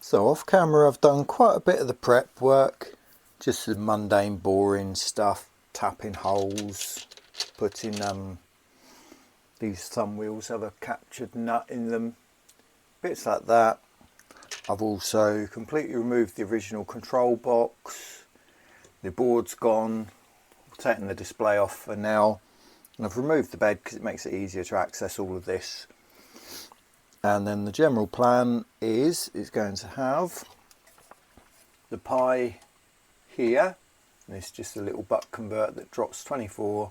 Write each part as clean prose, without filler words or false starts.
So off camera I've done quite a bit of the prep work, just the mundane boring stuff, tapping holes, putting these thumb wheels have a captured nut in them, bits like that. I've also completely removed the original control box, the board's gone, taken the display off for now, and I've removed the bed because it makes it easier to access all of this. And then the general plan is it's going to have the Pi here, and it's just a little buck convert that drops 24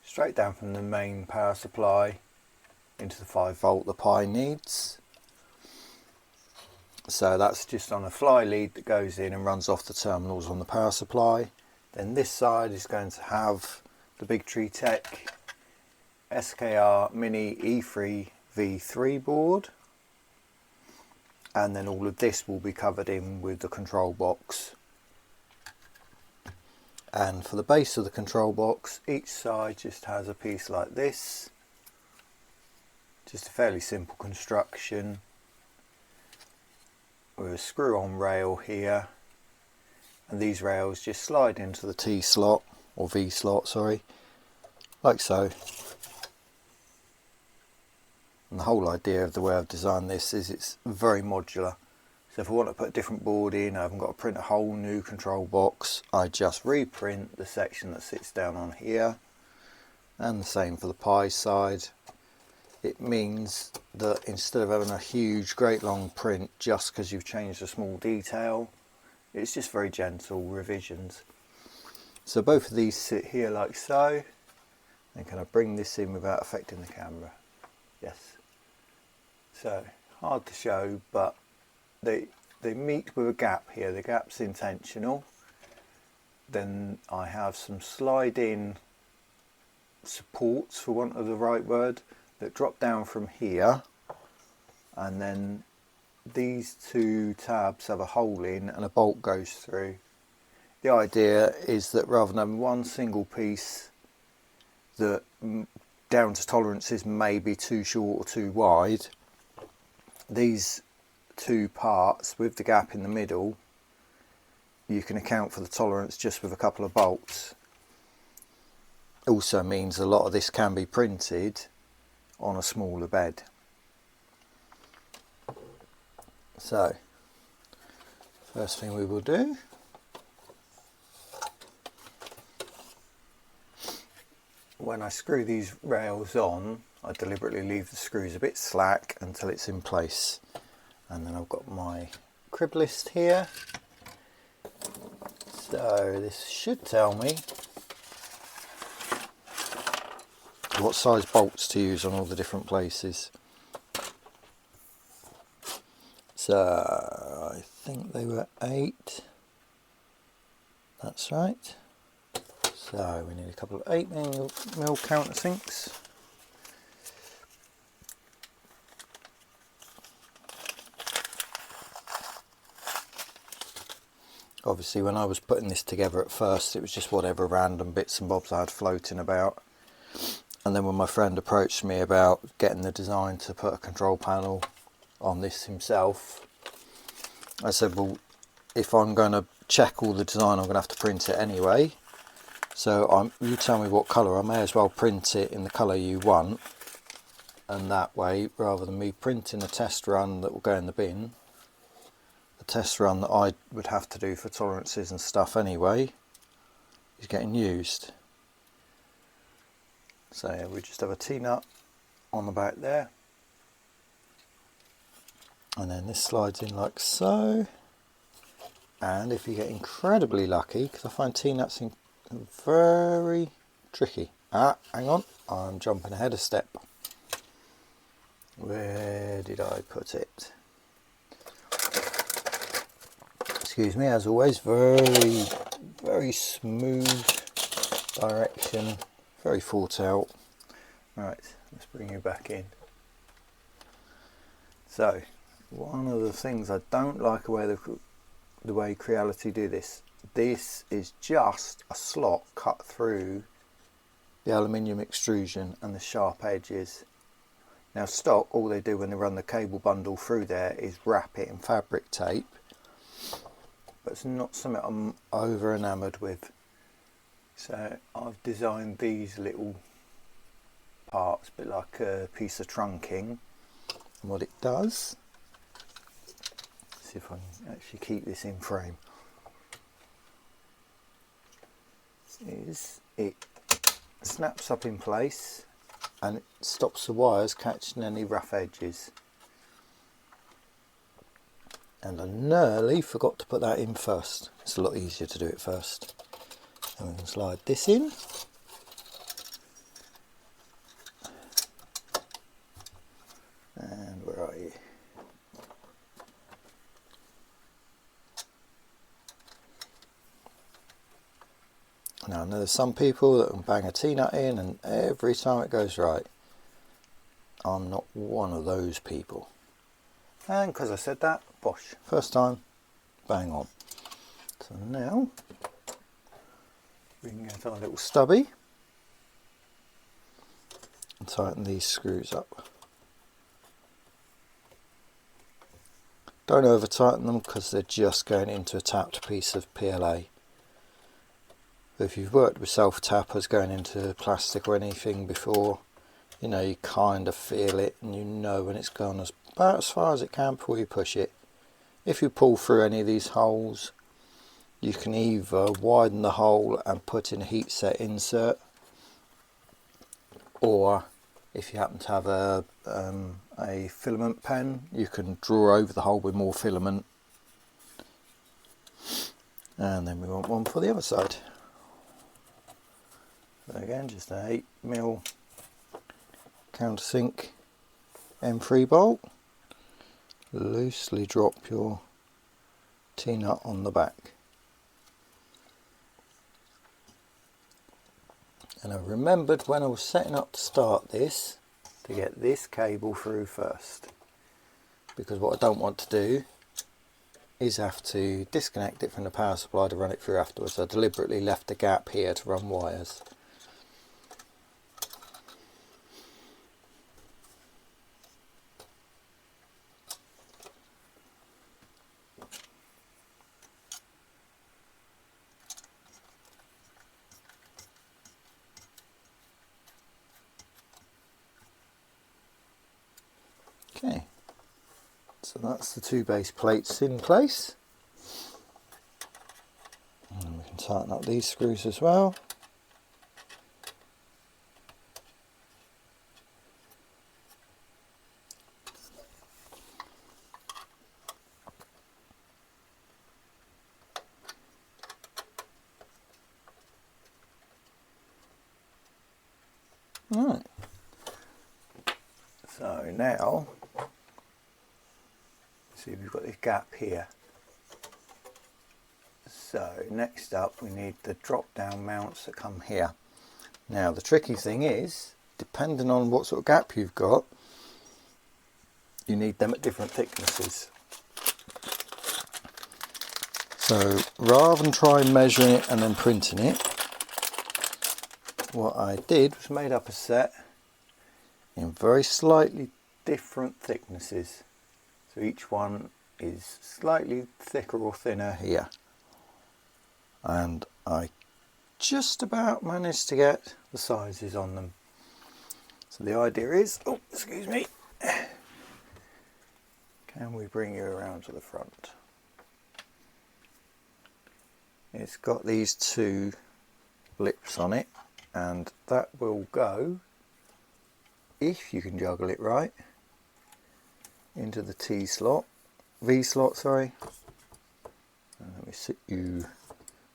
straight down from the main power supply into the 5 volt the Pi needs. So that's just on a fly lead that goes in and runs off the terminals on the power supply. Then this side is going to have the Big Tree Tech SKR Mini E3 V3 board, and then all of this will be covered in with the control box. And for the base of the control box, each side just has a piece like this, just a fairly simple construction with a screw-on rail here, and these rails just slide into the T slot, or V slot, sorry, like so. And the whole idea of the way I've designed this is it's very modular. So if I want to put a different board in, I haven't got to print a whole new control box. I just reprint the section that sits down on here. And the same for the Pi side. It means that instead of having a huge, great long print just because you've changed a small detail, it's just very gentle revisions. So both of these sit here like so. And can I bring this in without affecting the camera? Yes. So hard to show, but they meet with a gap here. The gap's intentional. Then I have some slide-in supports, for want of the right word, that drop down from here, and then these two tabs have a hole in and a bolt goes through. The idea is that rather than having one single piece that down to tolerances may be too short or too wide, these two parts with the gap in the middle, you can account for the tolerance just with a couple of bolts. Also means a lot of this can be printed on a smaller bed. So first thing we will do, when I screw these rails on, I deliberately leave the screws a bit slack until it's in place. And then I've got my crib list here. So this should tell me what size bolts to use on all the different places. So I think they were 8. That's right. So we need a couple of 8mm countersinks. Obviously when I was putting this together at first it was just whatever random bits and bobs I had floating about, and then when my friend approached me about getting the design to put a control panel on this himself, I said, well, if I'm going to check all the design I'm going to have to print it anyway, so you tell me what colour, I may as well print it in the colour you want, and that way rather than me printing a test run that will go in the bin, the test run that I would have to do for tolerances and stuff anyway is getting used. So yeah, we just have a T-nut on the back there, and then this slides in like so. And if you get incredibly lucky, because I find T-nuts very tricky. Hang on, I'm jumping ahead a step. Where did I put it? Excuse me, as always, very smooth direction, very thought out. Right, let's bring you back in. So, one of the things I don't like the way Creality do this is just a slot cut through the aluminium extrusion and the sharp edges. Now stock, all they do when they run the cable bundle through there is wrap it in fabric tape, but it's not something I'm over enamoured with. So I've designed these little parts, a bit like a piece of trunking. And what it does, see if I can actually keep this in frame, is it snaps up in place and it stops the wires catching any rough edges. And I nearly forgot to put that in first. It's a lot easier to do it first. And we can slide this in. And where are you? Now I know there's some people that can bang a T-nut in and every time it goes right. I'm not one of those people. And because I said that, bosh, first time, bang on. So now we can get our little stubby and tighten these screws up. Don't over tighten them because they're just going into a tapped piece of PLA. If you've worked with self-tappers going into plastic or anything before, you know, you kind of feel it and you know when it's gone about as far as it can before you push it. If you pull through any of these holes, you can either widen the hole and put in a heat set insert, or if you happen to have a filament pen, you can draw over the hole with more filament. And then we want one for the other side. So again, just an 8mm countersink M3 bolt. Loosely drop your T-nut on the back. And I remembered when I was setting up to start this to get this cable through first, because what I don't want to do is have to disconnect it from the power supply to run it through afterwards. I deliberately left a gap here to run wires. Okay, so that's the two base plates in place. And we can tighten up these screws as well. Right, so now, see we've got this gap here. So next up we need the drop down mounts that come here. Now the tricky thing is, depending on what sort of gap you've got, you need them at different thicknesses. So rather than try measuring it and then printing it, what I did was made up a set in very slightly different thicknesses. So each one is slightly thicker or thinner here. And I just about managed to get the sizes on them. So the idea is, oh, excuse me, can we bring you around to the front? It's got these two lips on it, and that will go, if you can juggle it right, into the T slot, V slot, sorry. And let me sit you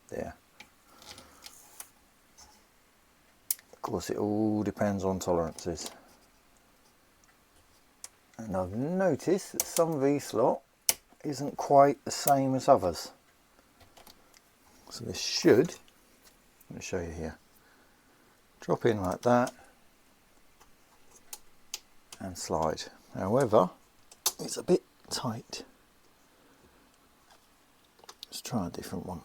there. Of course, it all depends on tolerances. And I've noticed that some V slot isn't quite the same as others. So this should, let me show you here, drop in like that and slide. However, it's a bit tight. Let's try a different one.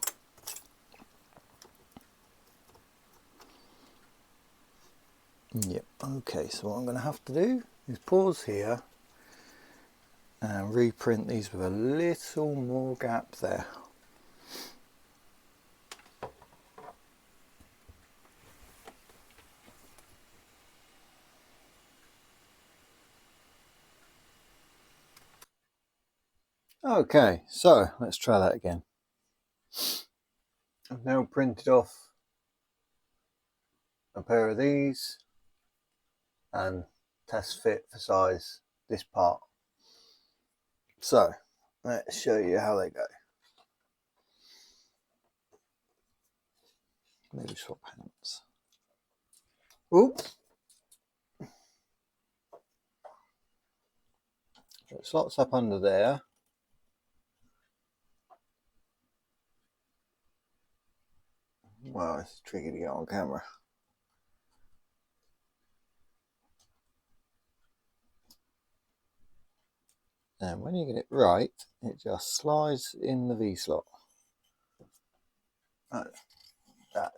Yep, okay, so what I'm going to have to do is pause here and reprint these with a little more gap there. Okay, so let's try that again. I've now printed off a pair of these and test fit for size this part. So let's show you how they go. Maybe swap hands. Oops. So it slots up under there. Well, it's tricky to get on camera. And when you get it right, it just slides in the V slot. Like that.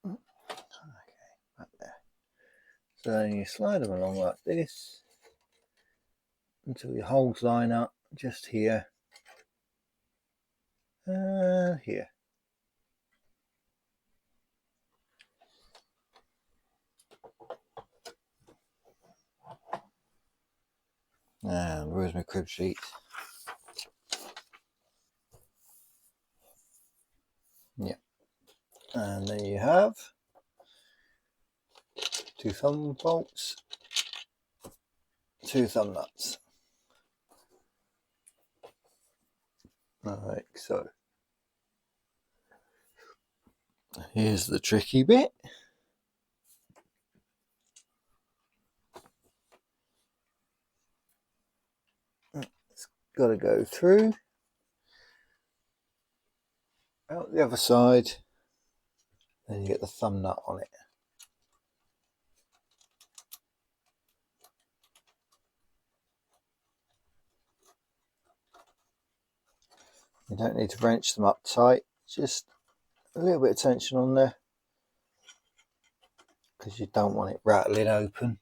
Okay, right there. So then you slide them along like this until your holes line up just here and here. And where's my crib sheet? Yeah. And then you have 2 thumb bolts, 2 thumb nuts. Like so. Here's the tricky bit. It's got to go through out the other side, then you get the thumb nut on it. You don't need to wrench them up tight, just a little bit of tension on there because you don't want it rattling open.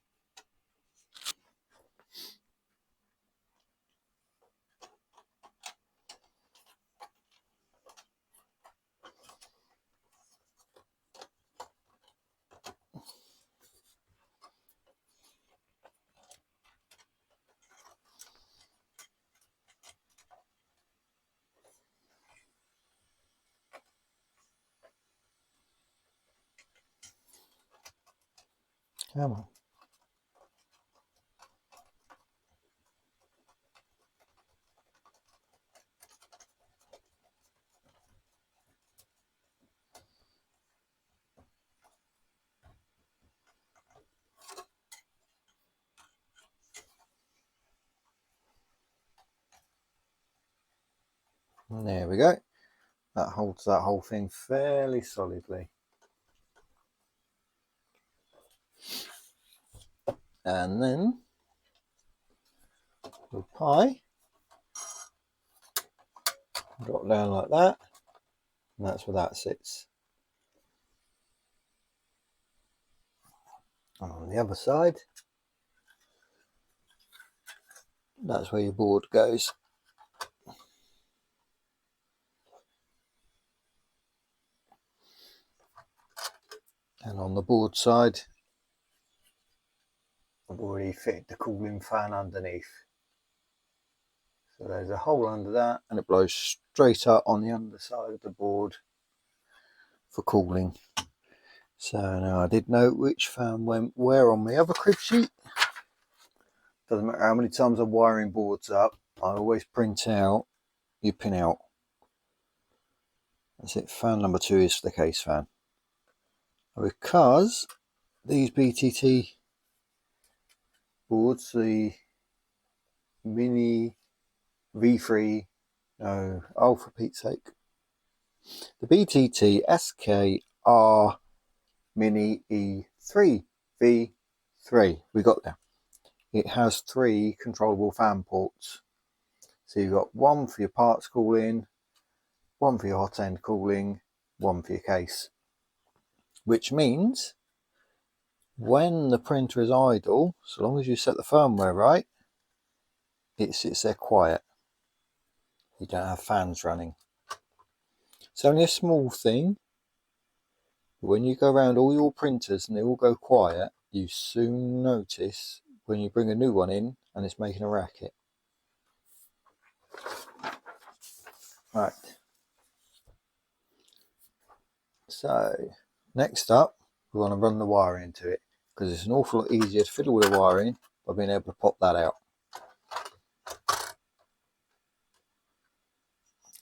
Come on. And there we go. That holds that whole thing fairly solidly. And then the pie drop down like that, and that's where that sits. And on the other side, that's where your board goes. And on the board side, I've already fitted the cooling fan underneath. So there's a hole under that, and it blows straight up on the underside of the board for cooling. So now I did note which fan went where on my other crib sheet. Doesn't matter how many times I'm wiring boards up, I always print out your pin out. That's it. Fan number 2 is the case fan. Because these BTT boards, the Mini V3, no, oh for Pete's sake, the BTT SKR Mini E3 V3, we got there. It has 3 controllable fan ports. So you've got one for your parts cooling, one for your hot end cooling, one for your case. Which means when the printer is idle, so long as you set the firmware right, it sits there quiet. You don't have fans running. It's only a small thing, but when you go around all your printers and they all go quiet, you soon notice when you bring a new one in and it's making a racket. Right. So next up, we want to run the wiring into it, because it's an awful lot easier to fiddle with the wiring by being able to pop that out.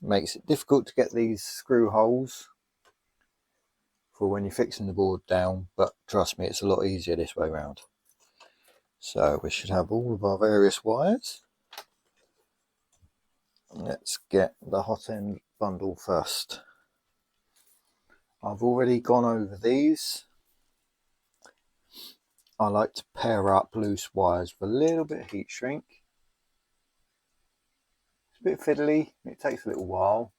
It makes it difficult to get these screw holes for when you're fixing the board down, but trust me, it's a lot easier this way around. So we should have all of our various wires. Let's get the hot end bundle first. I've already gone over these. I like to pair up loose wires with a little bit of heat shrink. It's a bit fiddly, it takes a little while,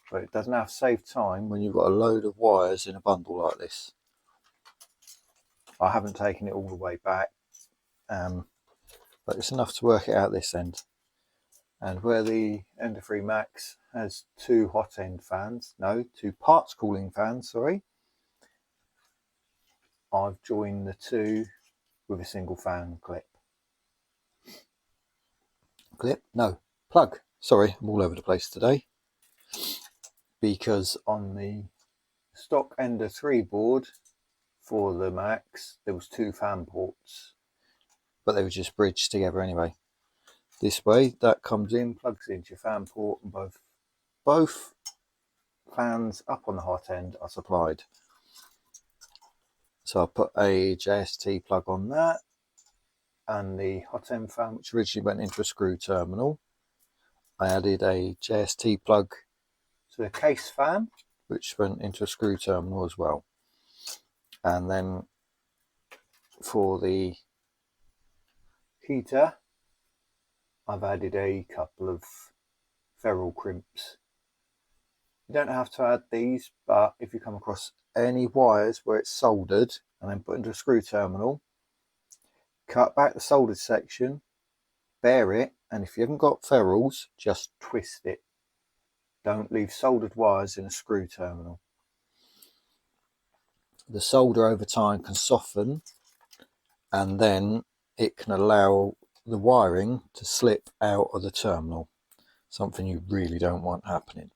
but it doesn't have to save time when you've got a load of wires in a bundle like this. I haven't taken it all the way back, but it's enough to work it out this end. And where the Ender E3Max has two two parts cooling fans, sorry, I've joined the two with a single fan clip. Plug. Sorry, I'm all over the place today. Because on the stock Ender 3 board for the Max, there was two fan ports, but they were just bridged together anyway. This way, that comes in, plugs into your fan port, and both fans up on the hot end are supplied. So I put a JST plug on that, and the hot end fan, which originally went into a screw terminal, I added a JST plug to the case fan, which went into a screw terminal as well. And then for the heater, I've added a couple of ferrule crimps. You don't have to add these, but if you come across any wires where it's soldered and then put into a screw terminal, cut back the soldered section, bare it, and if you haven't got ferrules, just twist it. Don't leave soldered wires in a screw terminal. The solder over time can soften, and then it can allow the wiring to slip out of the terminal, something you really don't want happening.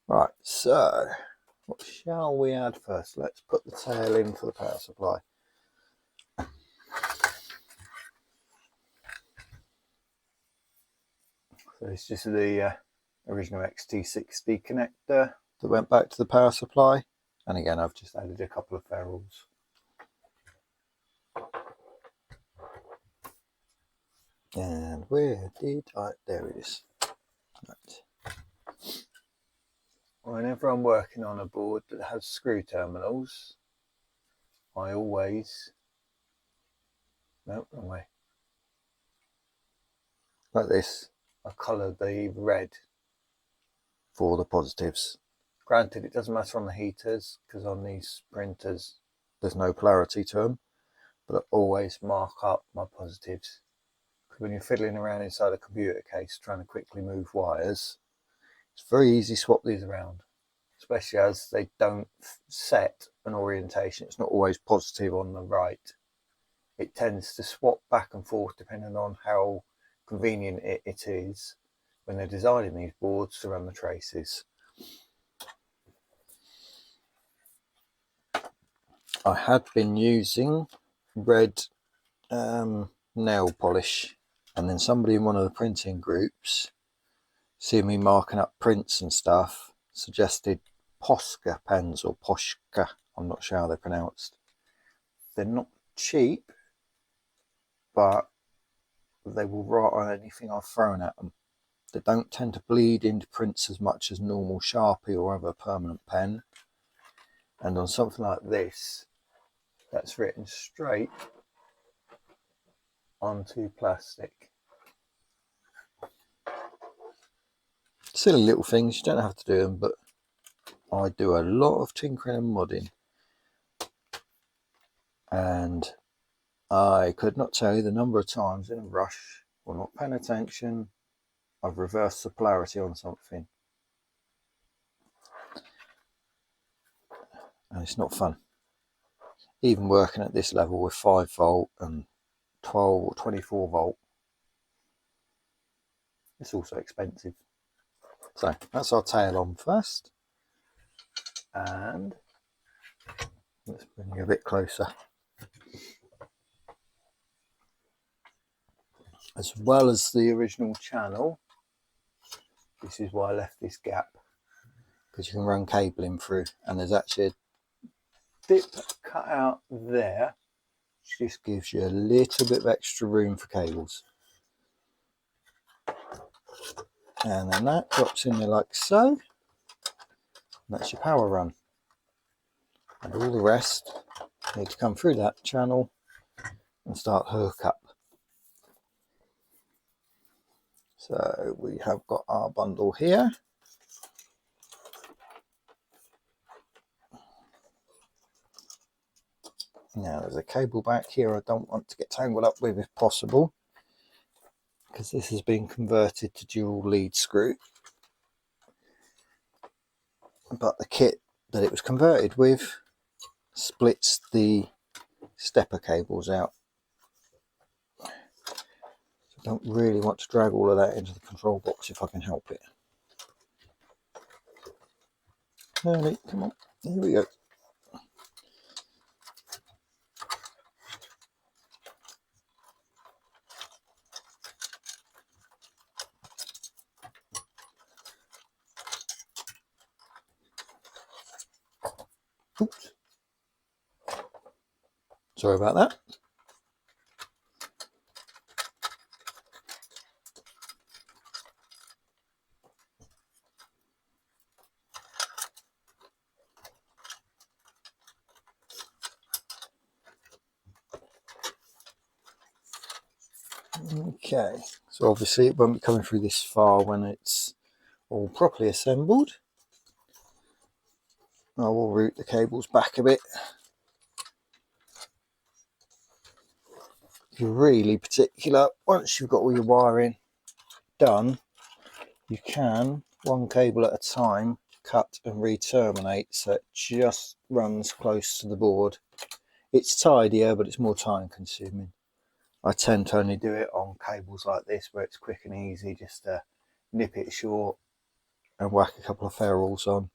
Right, so what shall we add first? Let's put the tail in for the power supply. So it's just the original XT60 connector that went back to the power supply, and again I've just added a couple of ferrules. And where did I? There it is. Right. Whenever I'm working on a board that has screw terminals, I always, no, wrong way, like this, I colour the red for the positives. Granted, it doesn't matter on the heaters, because on these printers there's no polarity to them, but I always mark up my positives. Because when you're fiddling around inside a computer case trying to quickly move wires, it's very easy to swap these around, especially as they don't set an orientation. It's not always positive on the right. It tends to swap back and forth depending on how convenient it is when they're designing these boards to run the traces. I had been using red nail polish, and then somebody in one of the printing groups, seeing me marking up prints and stuff, suggested Posca pens, or Poshka, I'm not sure how they're pronounced. They're not cheap, but they will write on anything I've thrown at them. They don't tend to bleed into prints as much as normal Sharpie or other permanent pen, and on something like this that's written straight onto plastic, silly little things, you don't have to do them, but I do a lot of tinkering and modding, and I could not tell you the number of times in a rush or not paying attention I've reversed the polarity on something, and it's not fun. Even working at this level with 5 volt and 12 or 24 volt, it's also expensive. So that's our tail on first, and let's bring you a bit closer. As well as the original channel, this is why I left this gap, because you can run cabling through, and there's actually a dip cut out there, which just gives you a little bit of extra room for cables. And then that drops in there like so, and that's your power run. And all the rest need to come through that channel and start hook up. So we have got our bundle here. Now there's a cable back here I don't want to get tangled up with if possible, because this has been converted to dual lead screw. But the kit that it was converted with splits the stepper cables out. So I don't really want to drag all of that into the control box if I can help it. Early, come on, here we go. Oops. Sorry about that. Okay, so obviously it won't be coming through this far when it's all properly assembled. I will route the cables back a bit. If you're really particular, once you've got all your wiring done, you can, one cable at a time, cut and re-terminate so it just runs close to the board. It's tidier, but it's more time consuming. I tend to only do it on cables like this where it's quick and easy, just to nip it short and whack a couple of ferrules on.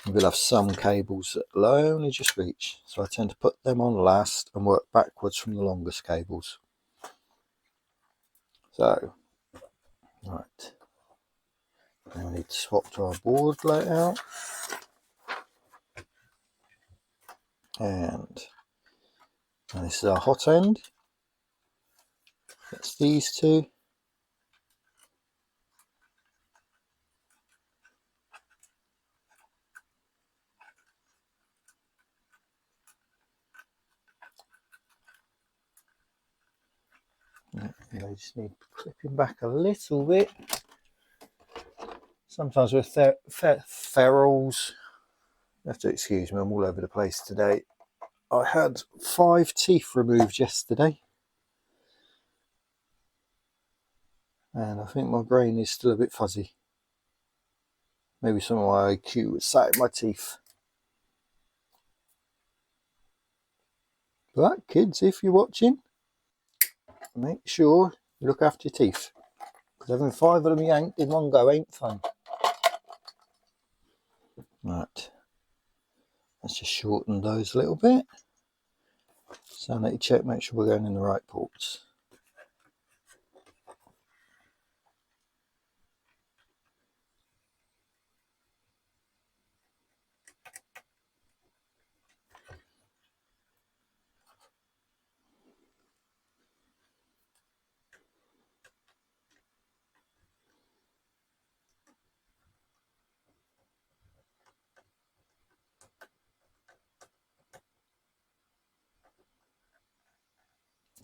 We'll have some cables that will only just reach, so I tend to put them on last and work backwards from the longest cables. So, right, now we need to swap to our board layout, and this is our hot end. That's these two. They just need clipping back a little bit. Sometimes with ferrules, you have to excuse me, I'm all over the place today. I had 5 teeth removed yesterday, and I think my brain is still a bit fuzzy. Maybe some of my IQ was sat in my teeth. But kids, if you're watching, make sure you look after your teeth, because having 5 of them yanked in one go ain't fun. Right, let's just shorten those a little bit. Sanity check, make sure we're going in the right ports.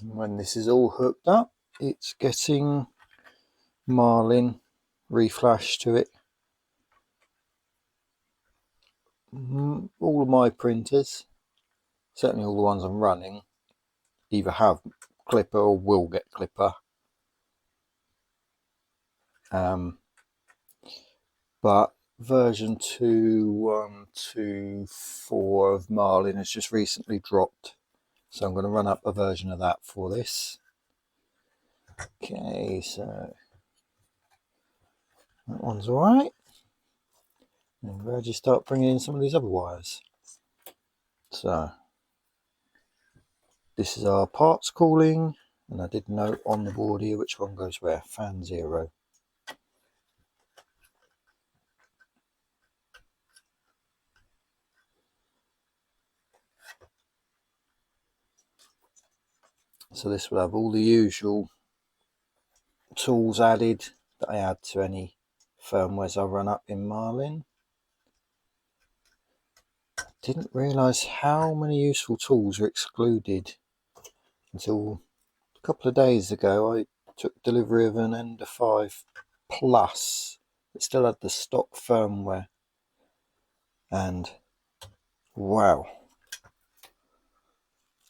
And when this is all hooked up, it's getting marlin reflash to it. All of my printers, certainly all the ones I'm running, either have clipper or will get clipper. But version 2.1.2.4 of Marlin has just recently dropped, so I'm going to run up a version of that for this. Okay, so that one's alright. I'm glad you start bringing in some of these other wires. So this is our parts calling, and I did note on the board here which one goes where. Fan 0. So this will have all the usual tools added that I add to any firmwares I run up in Marlin. Didn't realise how many useful tools are excluded until a couple of days ago. I took delivery of an Ender 5 Plus. It still had the stock firmware, and wow,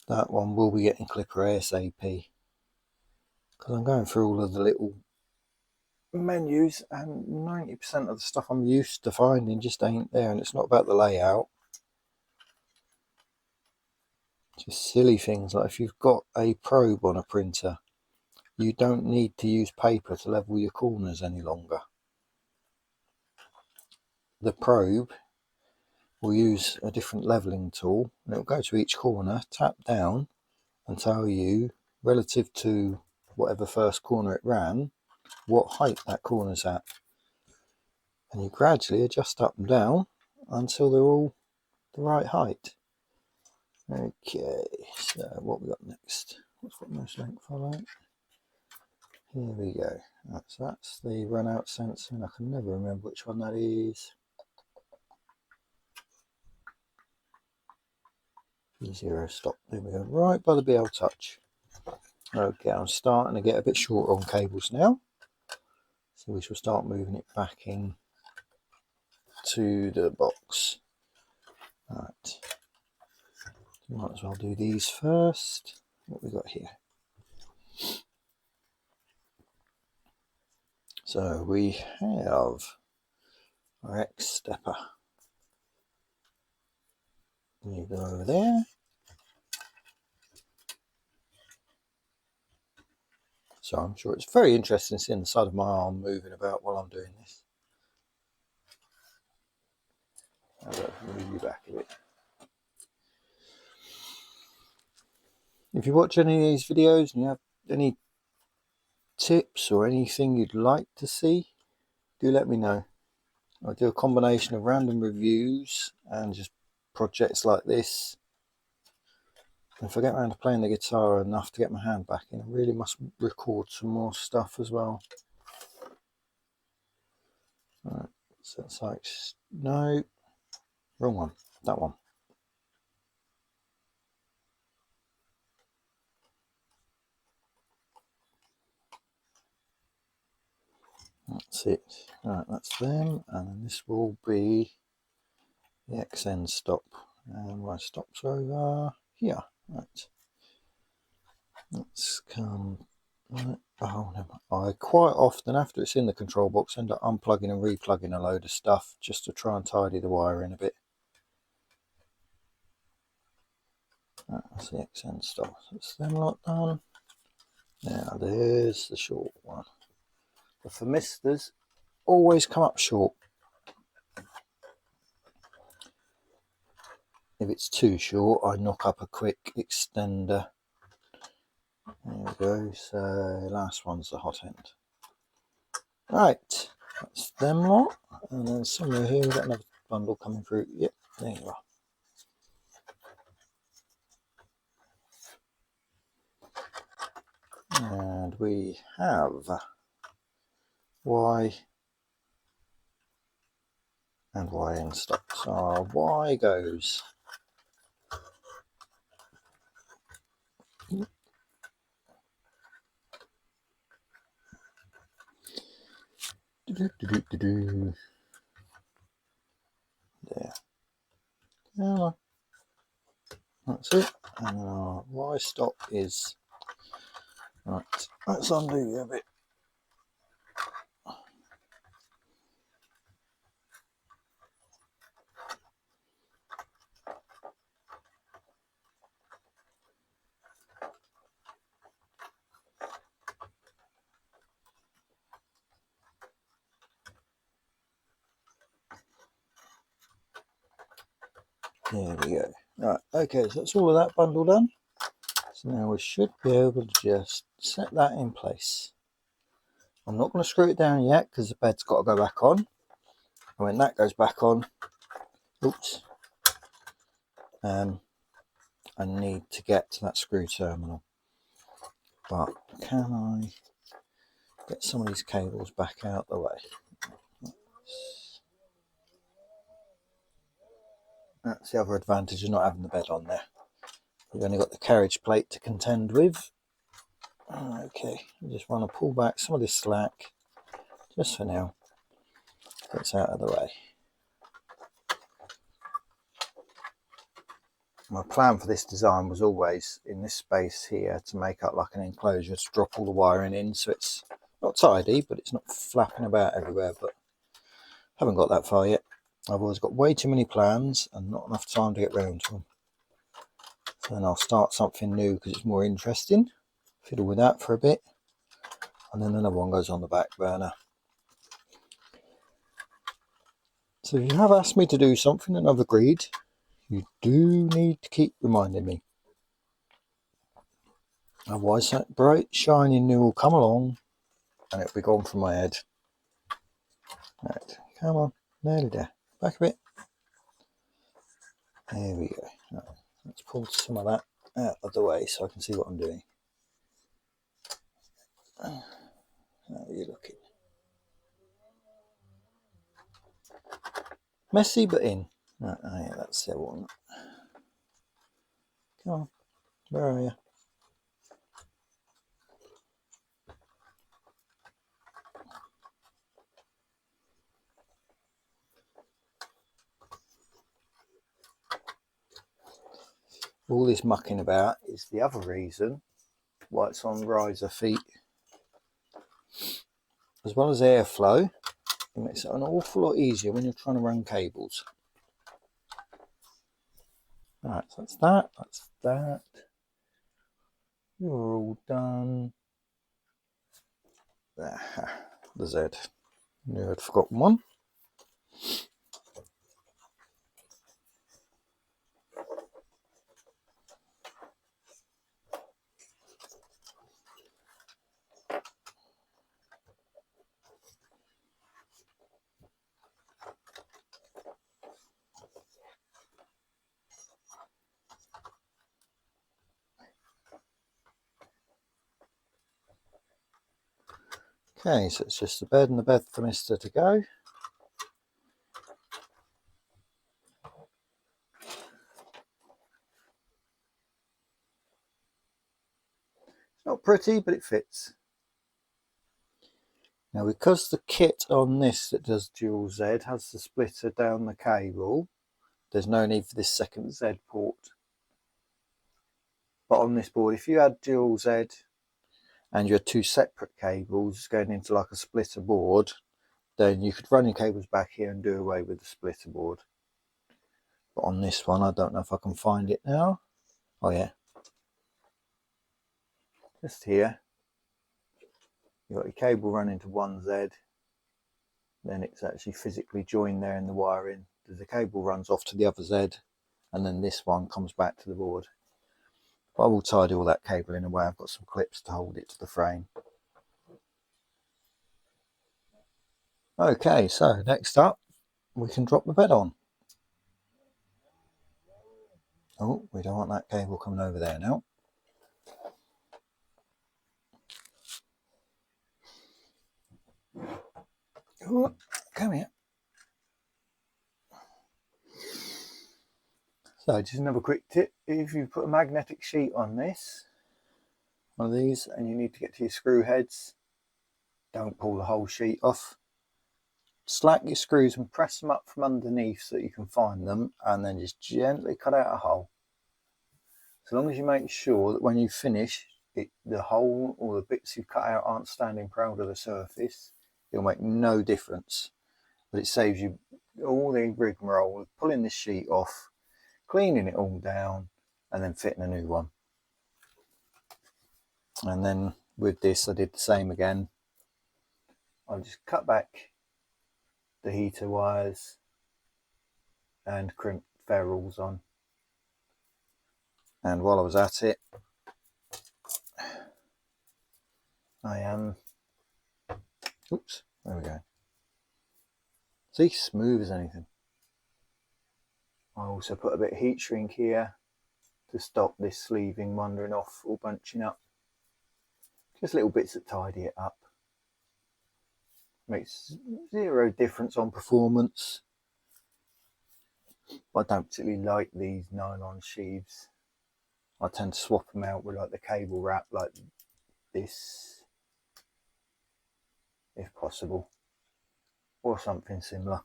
that one will be getting clipper ASAP, because I'm going through all of the little menus and 90% of the stuff I'm used to finding just ain't there. And it's not about the layout, just silly things like if you've got a probe on a printer, you don't need to use paper to level your corners any longer. The probe will use a different leveling tool, and it will go to each corner, tap down and tell you relative to whatever first corner it ran what height that corner's at, and you gradually adjust up and down until they're all the right height. Okay, so what we got next? What's got most length follow? Here we go. That's the run out sensor, and I can never remember which one that is. E0 stop. There we go. Right by the BL touch. Okay, I'm starting to get a bit shorter on cables now, so we shall start moving it back in to the box. Right, might as well do these first. What we got here? So we have our X stepper. You go over there. So I'm sure it's very interesting seeing the side of my arm moving about while I'm doing this. I'll move you back a bit. If you watch any of these videos and you have any tips or anything you'd like to see, do let me know. I do a combination of random reviews and just projects like this. And if I get around to playing the guitar enough to get my hand back in, I really must record some more stuff as well. Right, so it's like, no, wrong one, that one. That's it. Right, that's them, and then this will be the XN stop. And my stops are over here. Right. Let's come. Right. Oh no! I quite often, after it's in the control box, end up unplugging and replugging a load of stuff just to try and tidy the wiring a bit. That's the XN stop. That's them lot done. Now there's the short one. The thermistors always come up short. If it's too short, I knock up a quick extender. There we go. So last one's the hot end. Right, that's them lot. And then somewhere here we've got another bundle coming through. Yep, there you are. And we have Y and Y in stock. So our Y goes There. Yeah. That's it. And our Y stop is right. Let's undo the bit. There we go. Right, okay, so that's all of that bundle done. So now we should be able to just set that in place. I'm not going to screw it down yet because the bed's got to go back on. And when that goes back on, oops, I need to get to that screw terminal. But can I get some of these cables back out the way? That's the other advantage of not having the bed on there. You've only got the carriage plate to contend with. Okay, I just want to pull back some of this slack just for now. That's out of the way. My plan for this design was always in this space here to make up like an enclosure to drop all the wiring in, so it's not tidy but it's not flapping about everywhere, but haven't got that far yet. I've always got way too many plans and not enough time to get round to them. So then I'll start something new because it's more interesting, fiddle with that for a bit, and then another one goes on the back burner. So if you have asked me to do something and I've agreed, you do need to keep reminding me. Otherwise that bright shiny new will come along and it'll be gone from my head. Right, come on, nearly there. Back a bit. There we go. Right, let's pull some of that out of the way so I can see what I'm doing. How are you looking? Messy but in. Right, oh yeah, that's the one. Come on, where are you? All this mucking about is the other reason why it's on riser feet. As well as airflow, it makes it an awful lot easier when you're trying to run cables. Right, so that's that, that's that. You're all done. The Z. Knew I'd forgotten one. Okay, so it's just the bed and the bed thermistor to go. It's not pretty, but it fits. Now, because the kit on this that does dual Z has the splitter down the cable, there's no need for this second Z port. But on this board, if you had dual Z and you had two separate cables going into like a splitter board, then you could run your cables back here and do away with the splitter board. But on this one, I don't know if I can find it now. Oh yeah, just here. You've got your cable running to one Z, then it's actually physically joined there in the wiring. The cable runs off to the other Z, and then this one comes back to the board. But I will tidy all that cable in a way. I've got some clips to hold it to the frame. Okay, so next up, we can drop the bed on. Oh, we don't want that cable coming over there now. Oh, come here. So just another quick tip, if you put a magnetic sheet on this, one of these, and you need to get to your screw heads, don't pull the whole sheet off. slack your screws and press them up from underneath so that you can find them, and then just gently cut out a hole. So long as you make sure that when you finish, the hole or the bits you've cut out aren't standing proud of the surface, it'll make no difference. But it saves you all the rigmarole of pulling this sheet off, cleaning it all down, and then fitting a new one. And then with this, I did the same again. I just cut back the heater wires and crimped ferrules on. And while I was at it, oops, there we go. See, smooth as anything. I also put a bit of heat shrink here to stop this sleeving wandering off or bunching up. Just little bits that tidy it up. Makes zero difference on performance. I don't particularly like these nylon sheaves. I tend to swap them out with like the cable wrap like this, if possible, or something similar.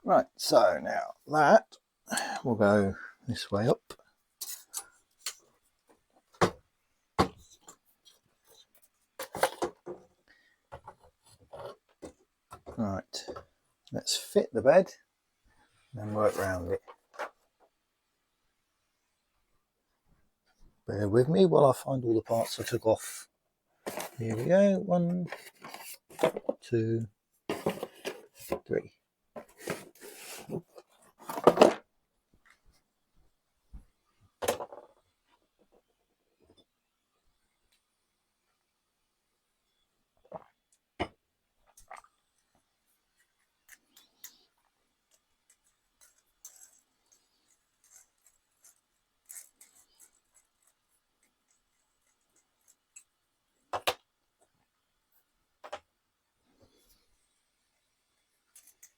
Right, so now that will go this way up. Right, let's fit the bed and then work around it. Bear with me while I find all the parts I took off. Here we go, 1, 2, 3.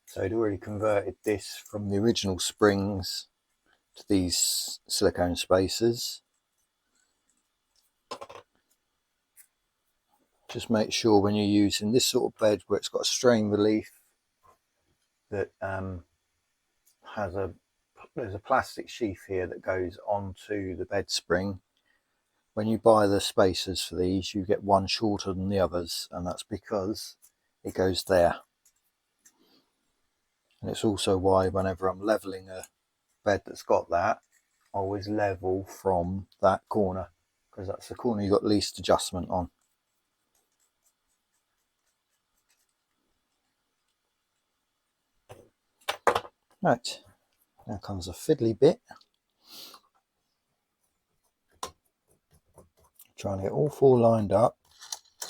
So I'd already converted this from the original springs to these silicone spacers. Just make sure when you're using this sort of bed where it's got a strain relief that there's a plastic sheath here that goes onto the bed spring. When you buy the spacers for these, you get one shorter than the others, and that's because it goes there. And it's also why whenever I'm leveling a bed that's got that, I always level from that corner, because that's the corner you've got least adjustment on. Right, now comes a fiddly bit. Trying to get all 4 lined up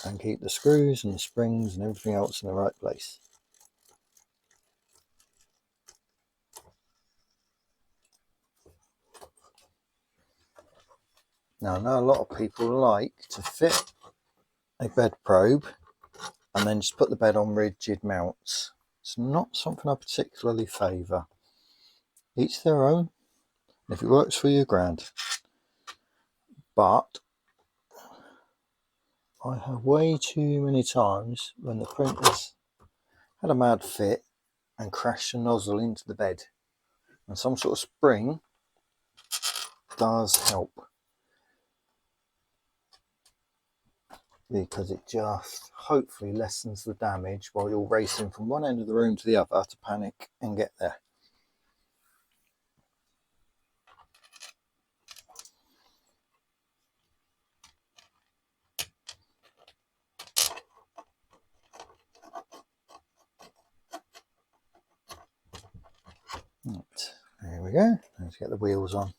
and keep the screws and the springs and everything else in the right place. Now I know a lot of people like to fit a bed probe and then just put the bed on rigid mounts. It's not something I particularly favour. Each their own. If it works for you, grand. But I have way too many times when the printer's had a mad fit and crashed a nozzle into the bed. And some sort of spring does help, because it just hopefully lessens the damage while you're racing from one end of the room to the other to panic and get there. Right, there we go. Let's get the wheels on.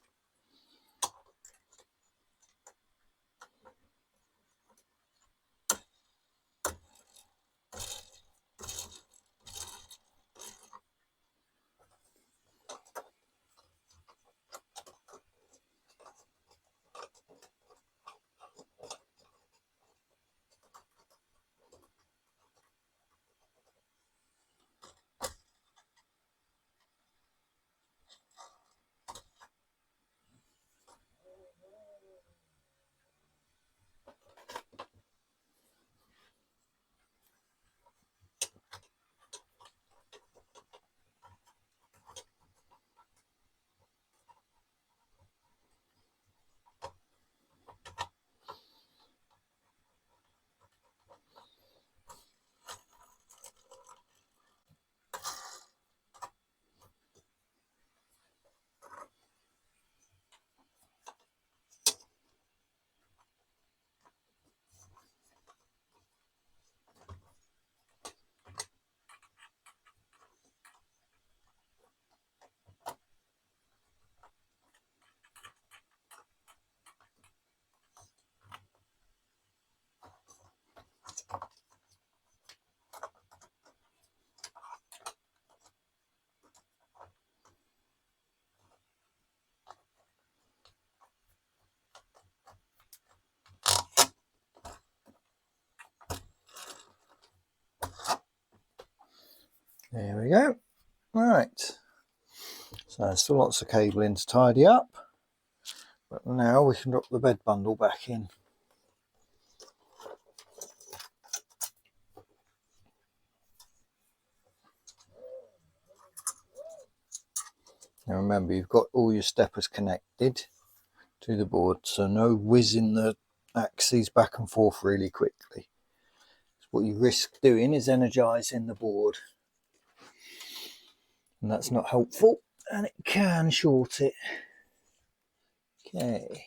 we go. Right, so there's still lots of cabling to tidy up, but now we can drop the bed bundle back in. Now remember, you've got all your steppers connected to the board, so no whizzing the axes back and forth really quickly. What you risk doing is energizing the board, and that's not helpful, and it can short it. Okay,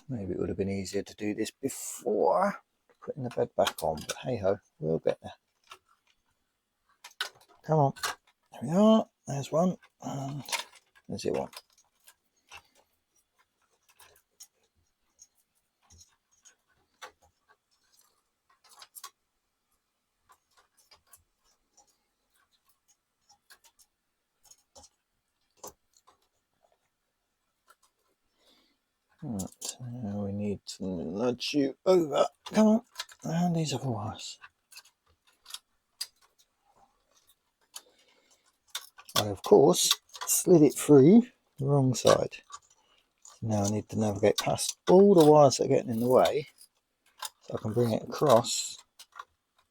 maybe it would have been easier to do this before putting the bed back on, but hey ho, we'll get there. Come on, there we are, there's one, and there's the one. Right, now we need to nudge you over. Come on, and these other wires. I, of course, slid it through the wrong side. Now I need to navigate past all the wires that are getting in the way, so I can bring it across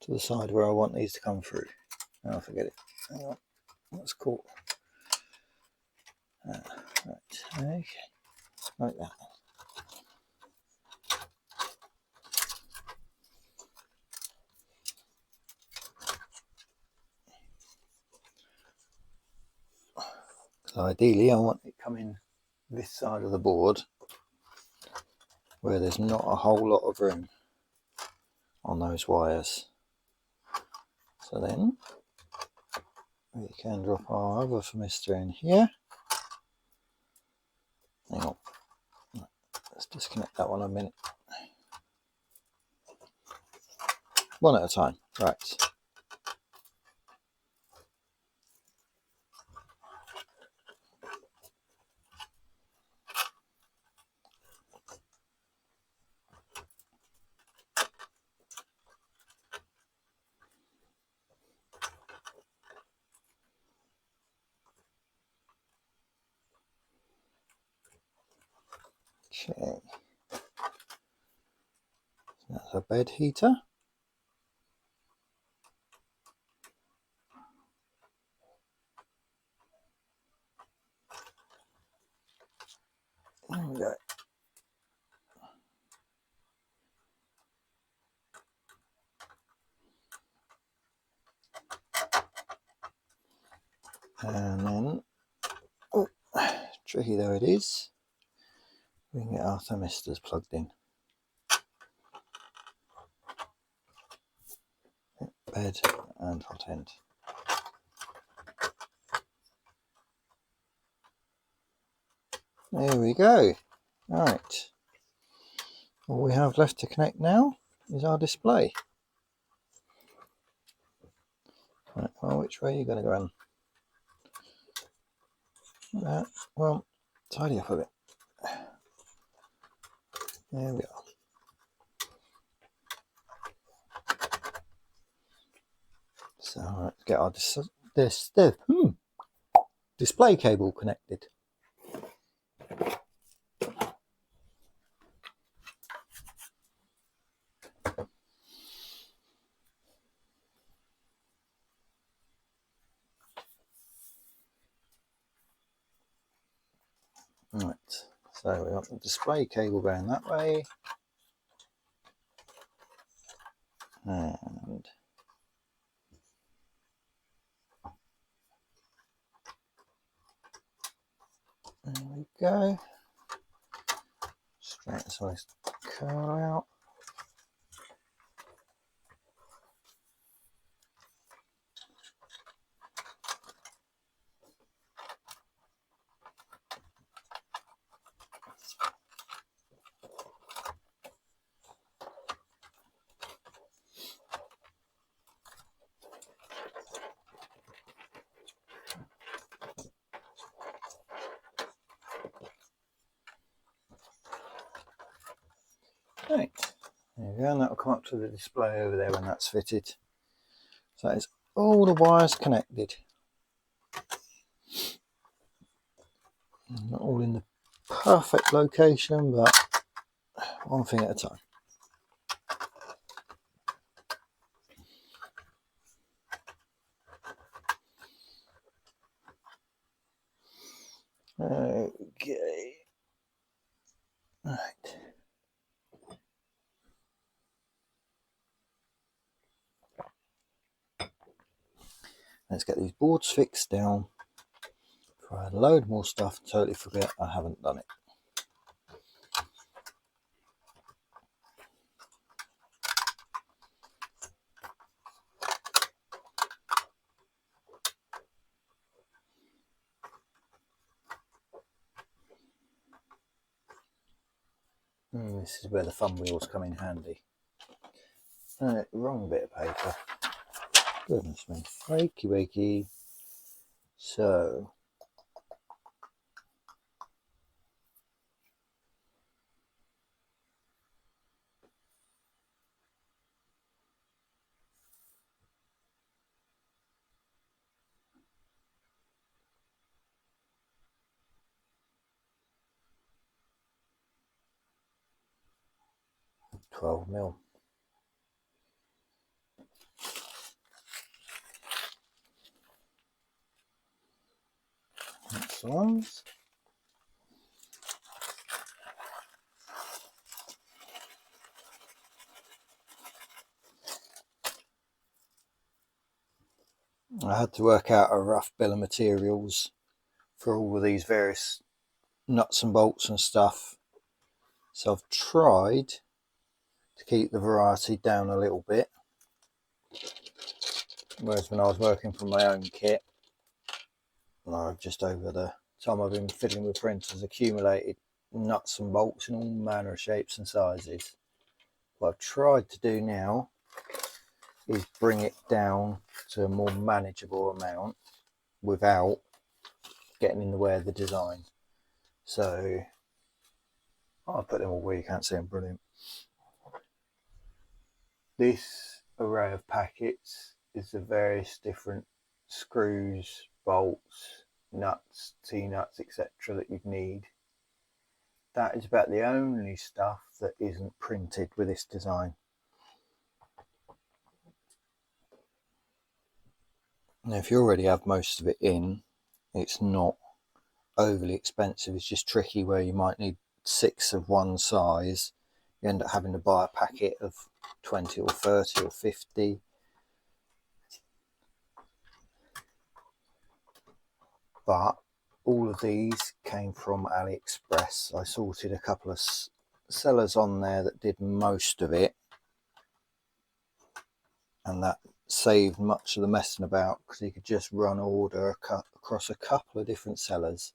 to the side where I want these to come through. Oh, forget it. Hang on, that's cool. Right, okay, like that. So ideally I want it coming this side of the board where there's not a whole lot of room on those wires. So then we can drop our other thermistor in here. Hang on, let's disconnect that one a minute. One at a time, right. Okay, that's a bed heater. There we go. And then, oh, tricky though it is, we can get our thermistors plugged in. Bed and hot end. There we go. Right. All we have left to connect now is our display. Right, well, which way are you going to go on? Well, tidy up a bit. There we are. So let's get our display cable connected. Right, so we want the display cable going that way, and there we go. Straighten this nice curl out. Right, there we go, and that will come up to the display over there when that's fitted. So that is all the wires connected. Not all in the perfect location, but one thing at a time. Okay. Right. Let's get these boards fixed down before I load more stuff and totally forget I haven't done it. This is where the thumb wheels come in handy. Wrong bit of paper. Goodness me. Wakey wakey. So, $12mm. That's the ones. I had to work out a rough bill of materials for all of these various nuts and bolts and stuff. So I've tried to keep the variety down a little bit. Whereas when I was working from my own kit, I've just over the time I've been fiddling with printers accumulated nuts and bolts in all manner of shapes and sizes. What I've tried to do now is bring it down to a more manageable amount without getting in the way of the design. So I'll put them all where you can't see them. Brilliant. This array of packets is the various different screws, bolts, nuts, T-nuts, etc. that you'd need. That is about the only stuff that isn't printed with this design. Now, if you already have most of it in, it's not overly expensive. It's just tricky where you might need 6 of one size. You end up having to buy a packet of 20 or 30 or 50. But all of these came from AliExpress. I sorted a couple of sellers on there that did most of it, and that saved much of the messing about because you could just run order across a couple of different sellers.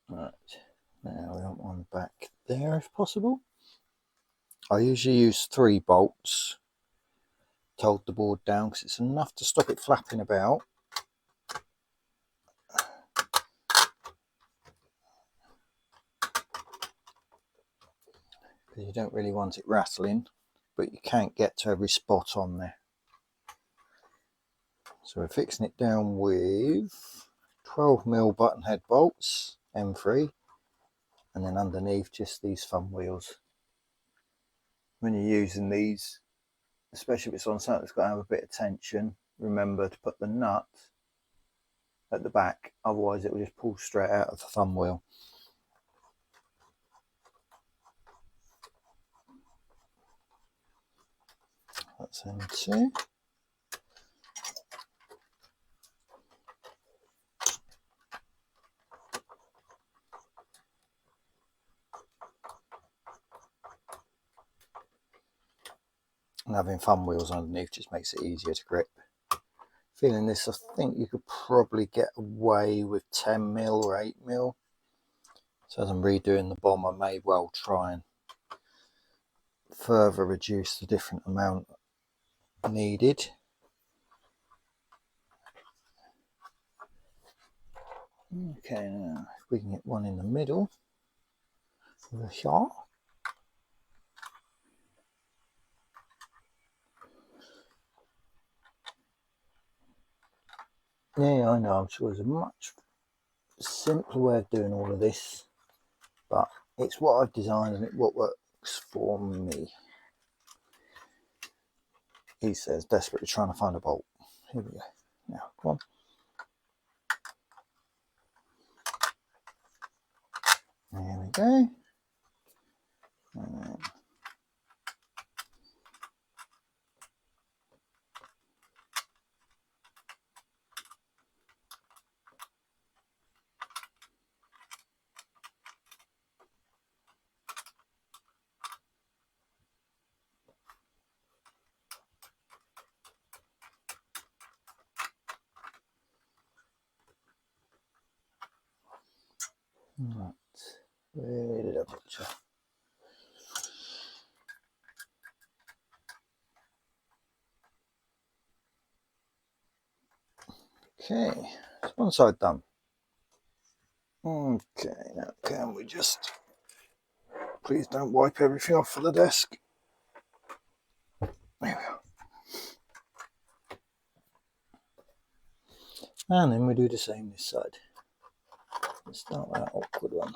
Right, now we want one back there if possible. I usually use 3 bolts to hold the board down because it's enough to stop it flapping about. Because you don't really want it rattling, but you can't get to every spot on there. So we're fixing it down with 12mm button head bolts, M3, and then underneath just these thumb wheels. When you're using these, especially if it's on something that's got to have a bit of tension, remember to put the nut at the back, otherwise it will just pull straight out of the thumb wheel. That's M2. And having thumb wheels underneath just makes it easier to grip. Feeling this, I think you could probably get away with 10mm or 8mm. So as I'm redoing the bomb, I may well try and further reduce the different amount needed. Okay, now if we can get one in the middle over here. Yeah, I know, I'm sure there's a much simpler way of doing all of this, but it's what I've designed and it's what works for me. He says, desperately trying to find a bolt. Here we go. Now, come on. There we go. And then right. Where did I picture? Okay, that's one side done. Okay, now can we just please don't wipe everything off of the desk. There we go. And then we do the same this side. Let's start with that awkward one.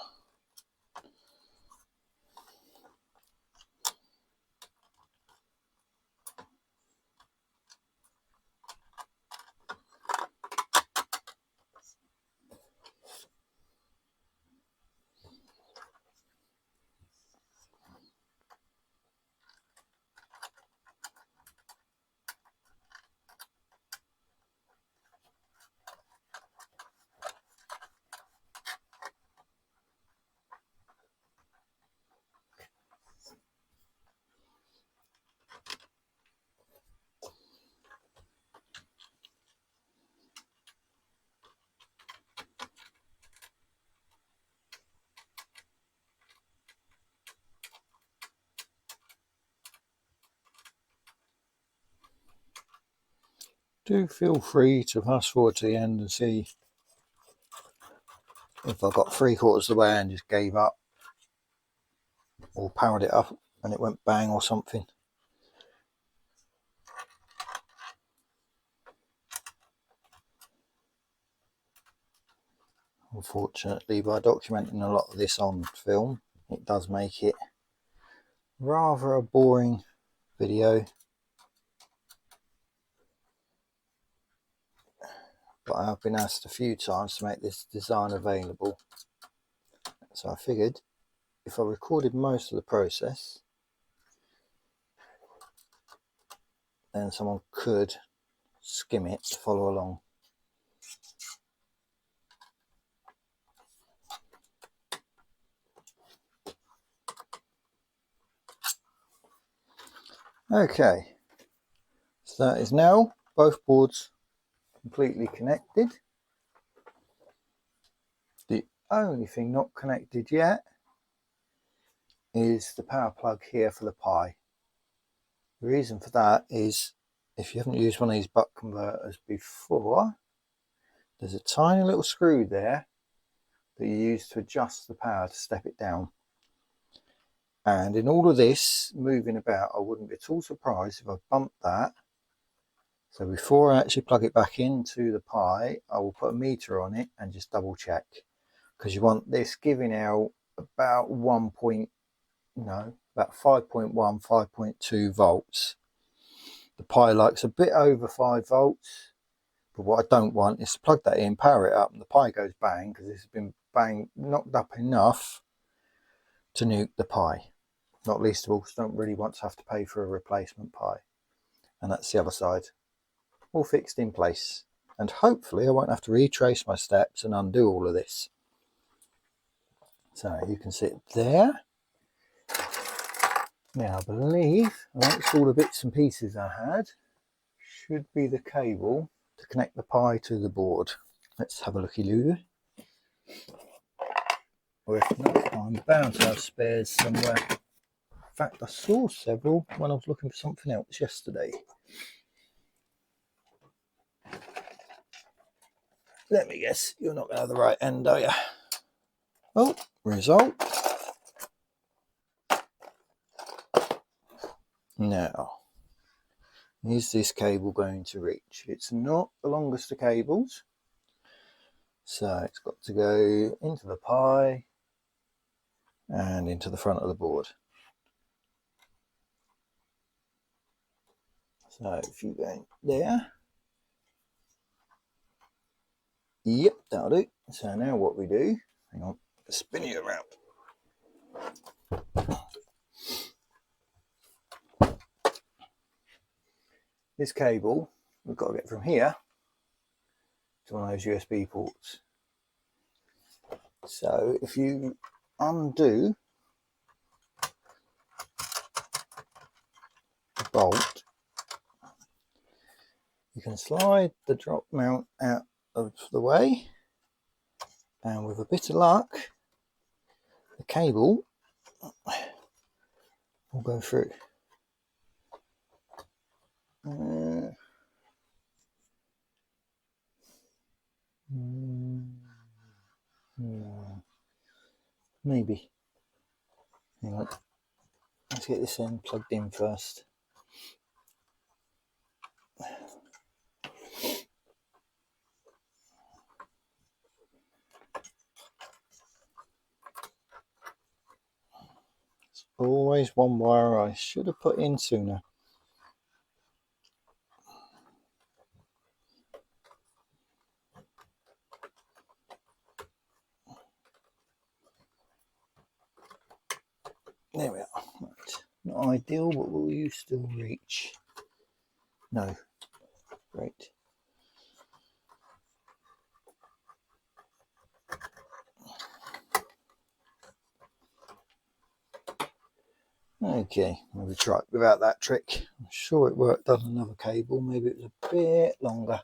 Do feel free to fast forward to the end and see if I got 3/4 of the way and just gave up or powered it up and it went bang or something. Unfortunately, by documenting a lot of this on film, it does make it rather a boring video. But I have been asked a few times to make this design available. So I figured if I recorded most of the process, then someone could skim it to follow along. Okay, so that is now both boards completely connected. The only thing not connected yet is the power plug here for the Pi. The reason for that is if you haven't used one of these buck converters before, there's a tiny little screw there that you use to adjust the power to step it down. And in all of this moving about, I wouldn't be at all surprised if I bumped that. So before I actually plug it back into the Pi, I will put a meter on it and just double check, because you want this giving out about about 5.1, 5.2 volts. The Pi likes a bit over 5 volts, but what I don't want is to plug that in, power it up, and the Pi goes bang, because this has been knocked up enough to nuke the Pi. Not least of all, because I don't really want to have to pay for a replacement Pi. And that's the other side, all fixed in place. And hopefully I won't have to retrace my steps and undo all of this. So you can see it there. Now I believe amongst all the bits and pieces I had should be the cable to connect the Pi to the board. Let's have a looky-loo. Or if not, I'm bound to have spares somewhere. In fact, I saw several when I was looking for something else yesterday. Let me guess, you're not going to have the right end, are you? Oh, result. Now, is this cable going to reach? It's not the longest of cables, so it's got to go into the pie and into the front of the board. So if you go in there, yep, that'll do. So now what we do, hang on, spin it around. This cable, we've got to get from here to one of those USB ports. So if you undo the bolt, you can slide the drop mount out of the way, and with a bit of luck, the cable will go through. Maybe. Hang on. Let's get this end plugged in first. It's always one wire I should have put in sooner. There we are. Right. Not ideal, but will you still reach? No. Great. Okay, maybe try it without that trick. I'm sure it worked on another cable. Maybe it was a bit longer.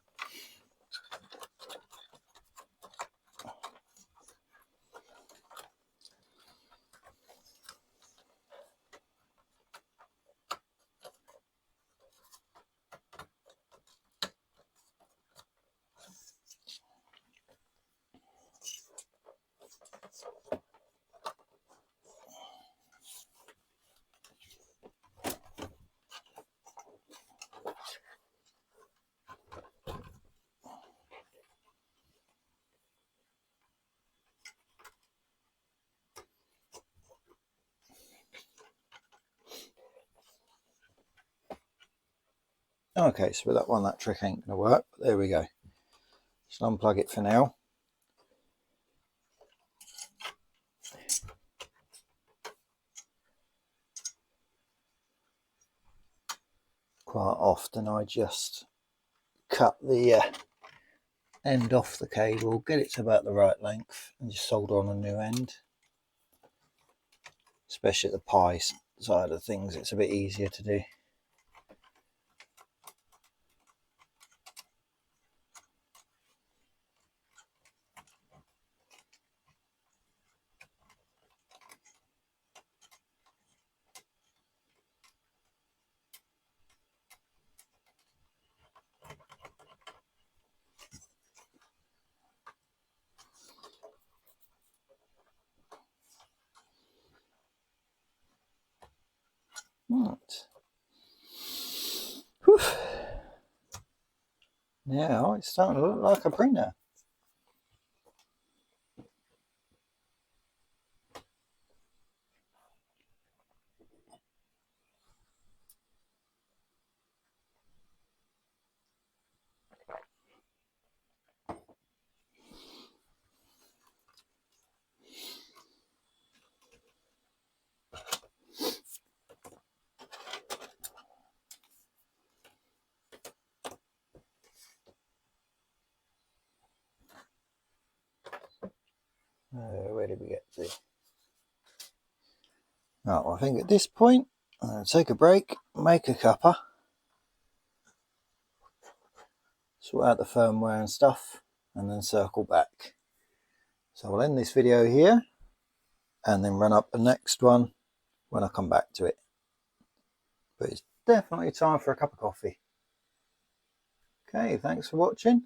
Okay, so with that one, that trick ain't going to work, but there we go. Just unplug it for now. Quite often I just cut the end off the cable, get it to about the right length, and just solder on a new end. Especially at the pie side of things, it's a bit easier to do. Right. Whew. Now it's starting to look like a printer. Where did we get to? Oh, I think at this point, I'm going to take a break, make a cuppa, sort out the firmware and stuff, and then circle back. So I'll end this video here, and then run up the next one when I come back to it. But it's definitely time for a cup of coffee. Okay, thanks for watching.